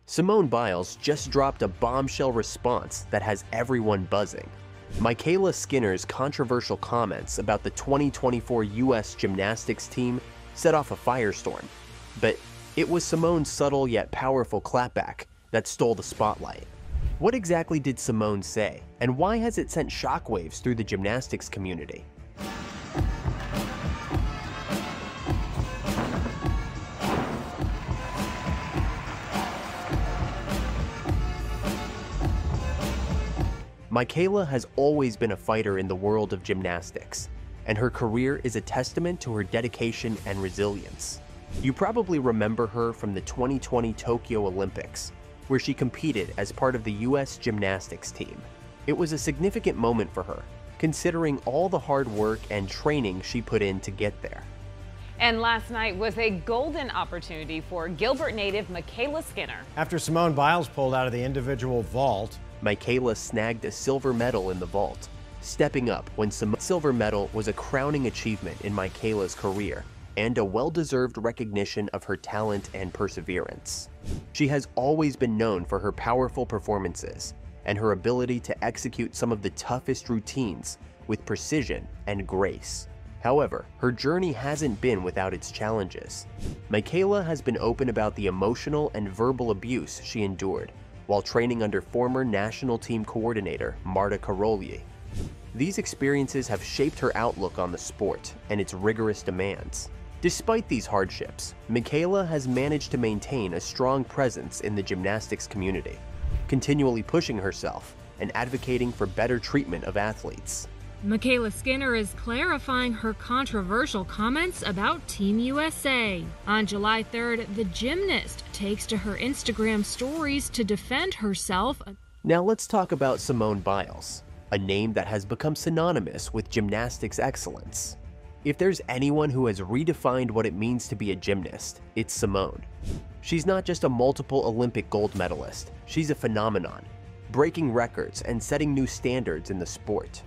Simone Biles just dropped a bombshell response that has everyone buzzing. MyKayla Skinner's controversial comments about the 2024 US gymnastics team set off a firestorm, but it was Simone's subtle yet powerful clapback that stole the spotlight. What exactly did Simone say, and why has it sent shockwaves through the gymnastics community? MyKayla has always been a fighter in the world of gymnastics, and her career is a testament to her dedication and resilience. You probably remember her from the 2020 Tokyo Olympics, where she competed as part of the US gymnastics team. It was a significant moment for her, considering all the hard work and training she put in to get there. And last night was a golden opportunity for Gilbert native MyKayla Skinner. After Simone Biles pulled out of the individual vault, MyKayla snagged a silver medal in the vault, stepping up when Simone's silver medal was a crowning achievement in MyKayla's career and a well-deserved recognition of her talent and perseverance. She has always been known for her powerful performances and her ability to execute some of the toughest routines with precision and grace. However, her journey hasn't been without its challenges. MyKayla has been open about the emotional and verbal abuse she endured while training under former national team coordinator Marta Karolyi. These experiences have shaped her outlook on the sport and its rigorous demands. Despite these hardships, MyKayla has managed to maintain a strong presence in the gymnastics community, continually pushing herself and advocating for better treatment of athletes. MyKayla Skinner is clarifying her controversial comments about Team USA. On July 3rd, the gymnast takes to her Instagram stories to defend herself. Now let's talk about Simone Biles, a name that has become synonymous with gymnastics excellence. If there's anyone who has redefined what it means to be a gymnast, it's Simone. She's not just a multiple Olympic gold medalist, she's a phenomenon, breaking records and setting new standards in the sport.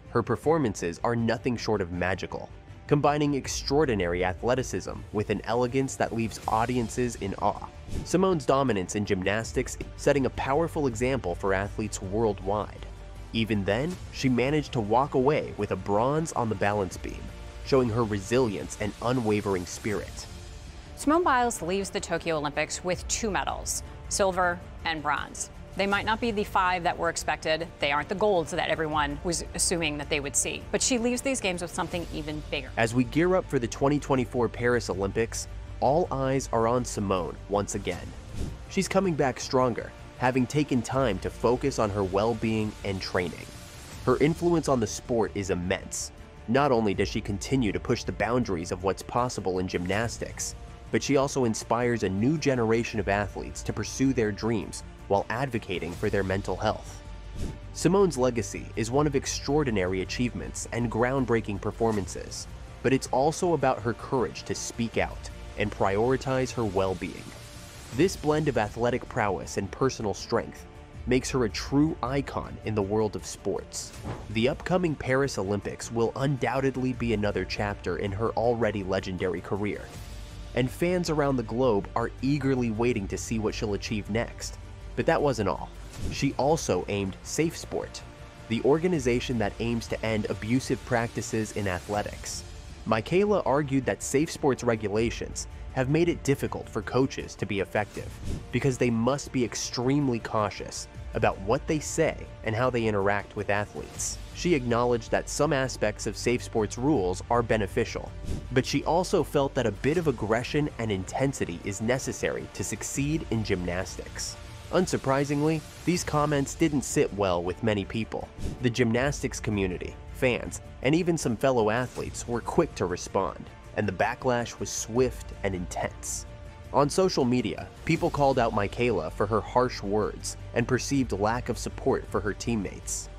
Her performances are nothing short of magical, combining extraordinary athleticism with an elegance that leaves audiences in awe. Simone's dominance in gymnastics is setting a powerful example for athletes worldwide. Even then, she managed to walk away with a bronze on the balance beam, showing her resilience and unwavering spirit. Simone Biles leaves the Tokyo Olympics with 2 medals, silver and bronze. They might not be the 5 that were expected. They aren't the golds that everyone was assuming that they would see. But she leaves these games with something even bigger. As we gear up for the 2024 Paris Olympics, all eyes are on Simone once again. She's coming back stronger, having taken time to focus on her well-being and training. Her influence on the sport is immense. Not only does she continue to push the boundaries of what's possible in gymnastics, but she also inspires a new generation of athletes to pursue their dreams while advocating for their mental health. Simone's legacy is one of extraordinary achievements and groundbreaking performances, but it's also about her courage to speak out and prioritize her well-being. This blend of athletic prowess and personal strength makes her a true icon in the world of sports. The upcoming Paris Olympics will undoubtedly be another chapter in her already legendary career, and fans around the globe are eagerly waiting to see what she'll achieve next. But that wasn't all. She also aimed Safe Sport, the organization that aims to end abusive practices in athletics. MyKayla argued that Safe Sport's regulations have made it difficult for coaches to be effective because they must be extremely cautious about what they say and how they interact with athletes. She acknowledged that some aspects of Safe Sport's rules are beneficial, but she also felt that a bit of aggression and intensity is necessary to succeed in gymnastics. Unsurprisingly, these comments didn't sit well with many people. The gymnastics community, fans, and even some fellow athletes were quick to respond, and the backlash was swift and intense. On social media, people called out MyKayla for her harsh words and perceived lack of support for her teammates.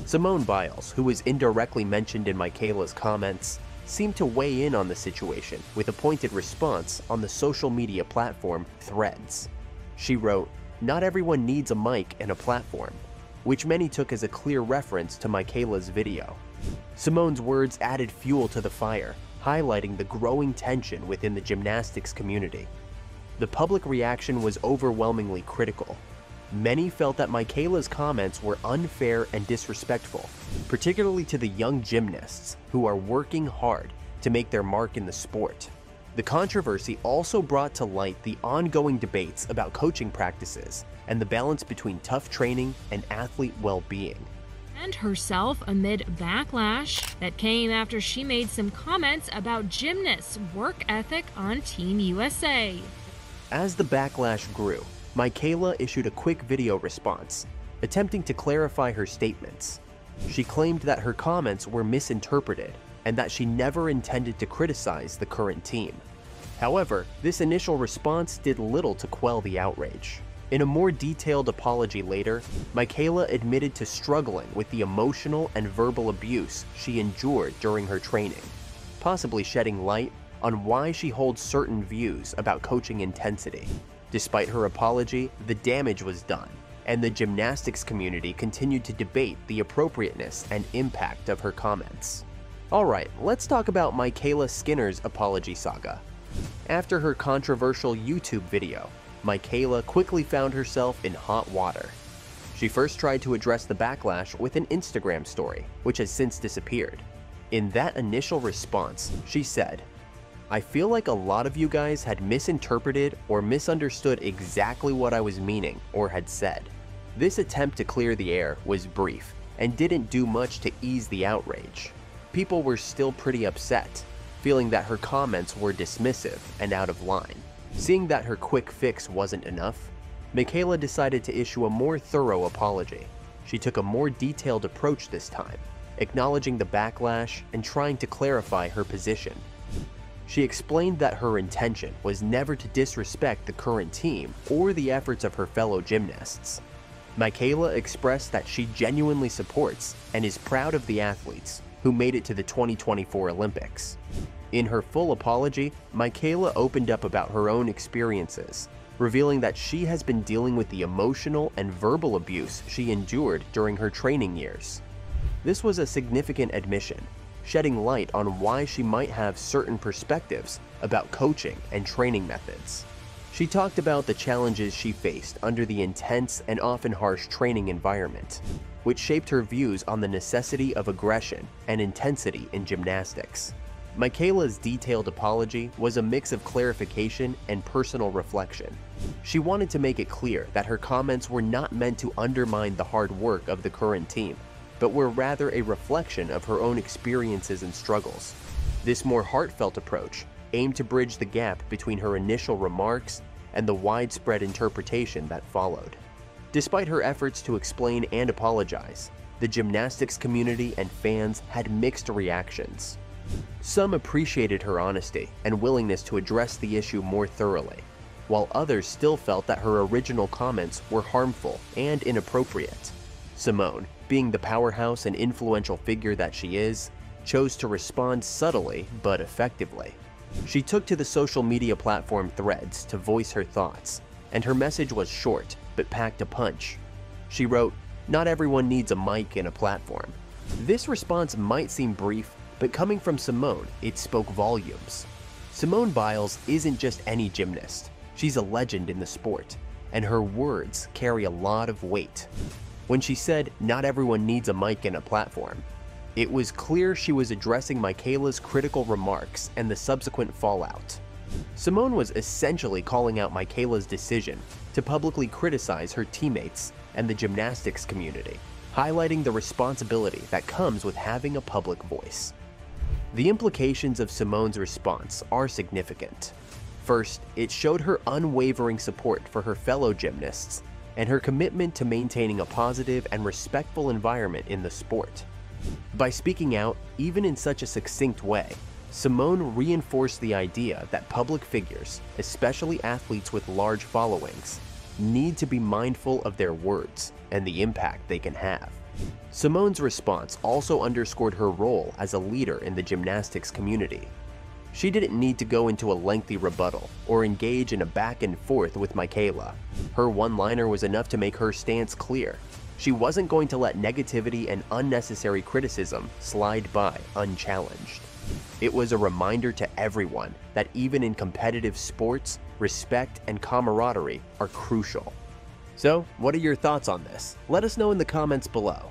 Simone Biles, who was indirectly mentioned in MyKayla's comments, seemed to weigh in on the situation with a pointed response on the social media platform Threads. She wrote, "Not everyone needs a mic and a platform," which many took as a clear reference to MyKayla's video. Simone's words added fuel to the fire, highlighting the growing tension within the gymnastics community. The public reaction was overwhelmingly critical. Many felt that MyKayla's comments were unfair and disrespectful, particularly to the young gymnasts who are working hard to make their mark in the sport. The controversy also brought to light the ongoing debates about coaching practices and the balance between tough training and athlete well-being. And herself amid backlash that came after she made some comments about gymnasts' work ethic on Team USA. As the backlash grew, MyKayla issued a quick video response, attempting to clarify her statements. She claimed that her comments were misinterpreted and that she never intended to criticize the current team. However, this initial response did little to quell the outrage. In a more detailed apology later, MyKayla admitted to struggling with the emotional and verbal abuse she endured during her training, possibly shedding light on why she holds certain views about coaching intensity. Despite her apology, the damage was done, and the gymnastics community continued to debate the appropriateness and impact of her comments. Alright, let's talk about MyKayla Skinner's apology saga. After her controversial YouTube video, MyKayla quickly found herself in hot water. She first tried to address the backlash with an Instagram story, which has since disappeared. In that initial response, she said, "I feel like a lot of you guys had misinterpreted or misunderstood exactly what I was meaning or had said. This attempt to clear the air was brief and didn't do much to ease the outrage. People were still pretty upset, feeling that her comments were dismissive and out of line. Seeing that her quick fix wasn't enough, MyKayla decided to issue a more thorough apology. She took a more detailed approach this time, acknowledging the backlash and trying to clarify her position. She explained that her intention was never to disrespect the current team or the efforts of her fellow gymnasts. MyKayla expressed that she genuinely supports and is proud of the athletes who made it to the 2024 Olympics. In her full apology, MyKayla opened up about her own experiences, revealing that she has been dealing with the emotional and verbal abuse she endured during her training years. This was a significant admission, shedding light on why she might have certain perspectives about coaching and training methods. She talked about the challenges she faced under the intense and often harsh training environment, which shaped her views on the necessity of aggression and intensity in gymnastics. MyKayla's detailed apology was a mix of clarification and personal reflection. She wanted to make it clear that her comments were not meant to undermine the hard work of the current team, but were rather a reflection of her own experiences and struggles. This more heartfelt approach aimed to bridge the gap between her initial remarks and the widespread interpretation that followed. Despite her efforts to explain and apologize, the gymnastics community and fans had mixed reactions. Some appreciated her honesty and willingness to address the issue more thoroughly, while others still felt that her original comments were harmful and inappropriate. Simone, being the powerhouse and influential figure that she is, chose to respond subtly but effectively. She took to the social media platform Threads to voice her thoughts, and her message was short but packed a punch. She wrote, "Not everyone needs a mic and a platform." This response might seem brief, but coming from Simone, it spoke volumes. Simone Biles isn't just any gymnast. She's a legend in the sport, and her words carry a lot of weight. When she said, "Not everyone needs a mic and a platform," it was clear she was addressing MyKayla's critical remarks and the subsequent fallout. Simone was essentially calling out MyKayla's decision to publicly criticize her teammates and the gymnastics community, highlighting the responsibility that comes with having a public voice. The implications of Simone's response are significant. First, it showed her unwavering support for her fellow gymnasts and her commitment to maintaining a positive and respectful environment in the sport. By speaking out, even in such a succinct way, Simone reinforced the idea that public figures, especially athletes with large followings, need to be mindful of their words and the impact they can have. Simone's response also underscored her role as a leader in the gymnastics community. She didn't need to go into a lengthy rebuttal or engage in a back and forth with MyKayla. Her one-liner was enough to make her stance clear. She wasn't going to let negativity and unnecessary criticism slide by unchallenged. It was a reminder to everyone that even in competitive sports, respect and camaraderie are crucial. So, what are your thoughts on this? Let us know in the comments below.